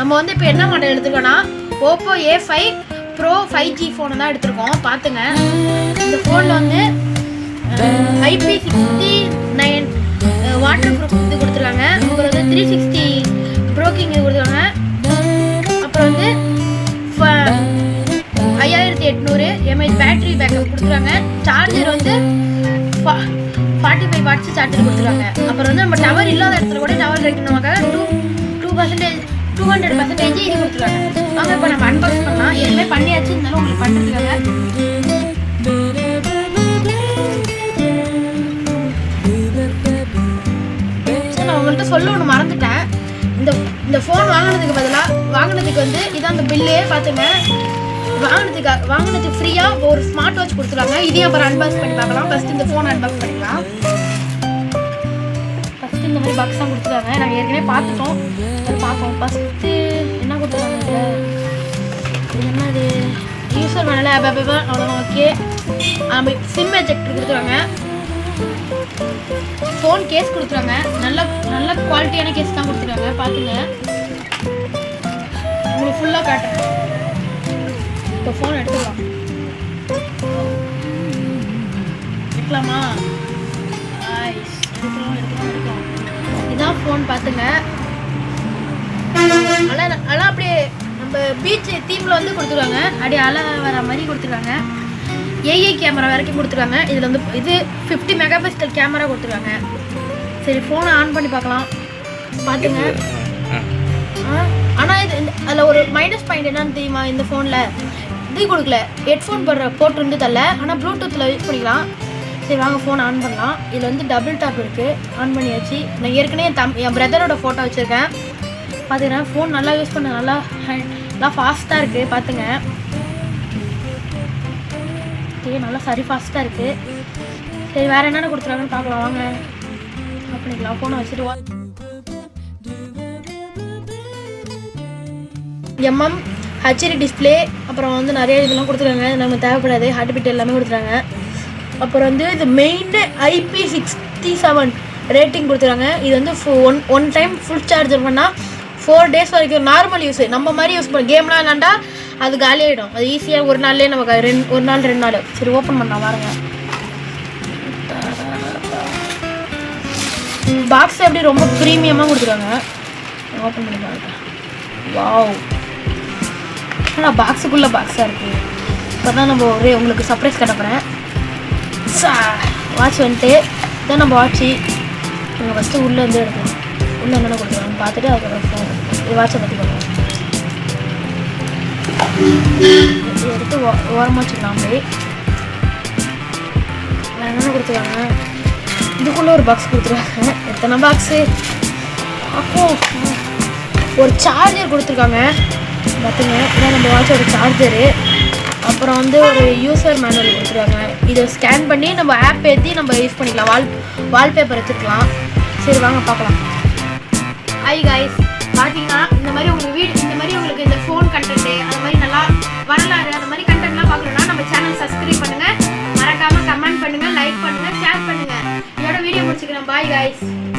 நம்ம வந்து இப்போ என்ன model எடுத்துருக்கோன்னா Oppo A5 Pro 5G ஃபோனை தான் எடுத்திருக்கோம். பார்த்துங்க, இந்த ஃபோனில் வந்து IP69 வாட்டர் ப்ரூஃப் இது கொடுத்துருக்காங்க. அப்புறம் வந்து 360 ப்ரோக்கிங் இது கொடுத்துருக்காங்க. அப்புறம் வந்து 5800 mAh பேட்டரி பேக்கப் கொடுத்துருக்காங்க. சார்ஜர் வந்து 45 வாட்ஸ் சார்ஜர் கொடுத்துருக்காங்க. அப்புறம் வந்து நம்ம டவர் இல்லாத இடத்துல கூட டவர் கிடைக்கணுமாக்க 200% இது கொடுத்துருக்காங்க. வாங்க இப்போ நம்ம அன்பாக்ஸ் பண்ணலாம். ஏற்கனவே பண்ணியாச்சு, இருந்தாலும் உங்களுக்கு பண்ணுறதுக்காக நான் உங்கள்கிட்ட சொல்ல ஒன்று மறந்துட்டேன். இந்த ஃபோன் வாங்கினதுக்கு வந்து இதான் அந்த பில்லே பார்த்துங்க. வாங்கினதுக்கு ஃப்ரீயாக ஒரு ஸ்மார்ட் வாட்ச் கொடுத்துருவாங்க. இதையும் அப்புறம் அன்பாக்ஸ் பண்ணி பார்க்கலாம். ஃபஸ்ட்டு இந்த ஃபோன் அன்பாக்ஸ் பண்ணிக்கலாம். ஃபஸ்ட்டு இந்த மாதிரி பாக்ஸ் தான் கொடுத்துருக்காங்க. நாங்கள் ஏற்கனவே பார்த்துட்டோம், அது பார்ப்போம். ஃபஸ்ட்டு என்ன கொடுத்துருக்காங்க, இது என்னது யூசர் மேலே அவ்வளோ ஓகே. நம்ம சிம் எஜெக்டர் கொடுத்துருவாங்க. ஃபோன் கேஸ் கொடுத்துருவாங்க. நல்ல குவாலிட்டியான கேஸ் தான் கொடுத்துருக்காங்க. பார்த்துங்க, உங்களுக்கு ஃபுல்லாக காட்டுறேன். இப்போ ஃபோன் எடுத்துக்கலாம். எடுக்கலாமா? எடுக்கலாம். இதான் ஃபோன் பார்த்துங்க. அலாம் அப்படியே நம்ம பீச் தீமில் வந்து கொடுத்துருவாங்க. அப்படியே அலை வர மாதிரி கொடுத்துருக்காங்க. ஏஐ கேமரா வரைக்கும் கொடுத்துருக்காங்க. இதில் வந்து இது 50 மெகாபிக்சல் கேமரா கொடுத்துருக்காங்க. சரி, ஃபோனை ஆன் பண்ணி பார்க்கலாம். பார்த்துங்க. ஆனால் இது அதில் ஒரு மைனஸ் பாயிண்ட் என்னன்னு தெரியுமா, இந்த ஃபோனில் இது கொடுக்கல, ஹெட்ஃபோன் போட்டு வந்து தரல. ஆனால் ப்ளூடூத்தில் யூஸ் பண்ணிக்கலாம். சரி வாங்க ஃபோன் ஆன் பண்ணலாம். இதில் வந்து டபுள் டாப் இருக்குது. ஆன் பண்ணியாச்சு. நான் ஏற்கனவே என் பிரதரோட ஃபோட்டோ வச்சுருக்கேன். பார்த்துக்கிறேன். ஃபோன் நல்லா யூஸ் பண்ண நல்லா ஃபாஸ்ட்டாக இருக்குது. பார்த்துங்க, நல்லா சரி ஃபாஸ்ட்டாக இருக்குது. சரி, வேறு என்னென்ன கொடுத்துருக்காங்கன்னு பார்க்கலாம். வாங்க ஆஃப் பண்ணிக்கலாம். ஃபோனை வச்சுட்டு HD டிஸ்பிளே, அப்புறம் வந்து நிறைய இதெல்லாம் கொடுத்துருக்காங்க. நம்ம தேவைப்படாது. ஹார்ட் பீட் எல்லாமே கொடுத்துருக்காங்க. அப்புறம் வந்து இது மெயின் IP67 ரேட்டிங் கொடுத்துருக்காங்க. இது வந்து ஒன் டைம் ஃபுல் சார்ஜர் பண்ணால் 4 days வரைக்கும் நார்மல் யூஸ். நம்ம மாதிரி யூஸ் பண்ண கேம்லாம் விளாண்டா அது காலியாகிடும். அது ஈஸியாக ஒரு நாள்லேயே நமக்கு ஒரு நாள் 2 நாள். சரி, ஓப்பன் பண்ணலாம் பாருங்க. பாக்ஸ் எப்படி ரொம்ப ப்ரீமியமாக கொடுத்துருக்காங்க. ஓப்பன் பண்ணி பாருங்க. வாவ், ஆனால் பாக்ஸுக்குள்ளே பாக்ஸாக இருக்குது. இப்போ தான் நம்ம உங்களுக்கு சர்ப்ரைஸ் கட்டப்போகிறேன். வாட்ச் வந்துட்டு இதான் நம்ம வாட்சி. நீங்கள் ஃபஸ்ட்டு உள்ளே வந்து எடுக்கணும். உள்ளே என்னென்ன கொடுக்குறாங்க பார்த்துட்டு அதுக்கப்புறம் வாட்சை பற்றி பண்ணுவோம். இது எடுத்து ஓரமாக வச்சுக்கலாம். அப்படியே என்னென்ன கொடுத்துருக்காங்க, இதுக்குள்ளே ஒரு பாக்ஸ் கொடுத்துருக்காங்க. எத்தனை பாக்ஸு? அப்போ ஒரு சார்ஜர் கொடுத்துருக்காங்க. பார்த்துங்க, இதான் நம்ம வாட்சோட சார்ஜரு. அப்புறம் வந்து ஒரு யூசர் மேனுவல் கொடுத்துருக்காங்க. இதை ஸ்கேன் பண்ணி நம்ம ஆப் ஏற்றி நம்ம யூஸ் பண்ணிக்கலாம். வால்பேப்பர் வச்சுருக்கலாம். சரி வாங்க பார்க்கலாம். ஹாய் காய்ஸ், பார்த்தீங்கன்னா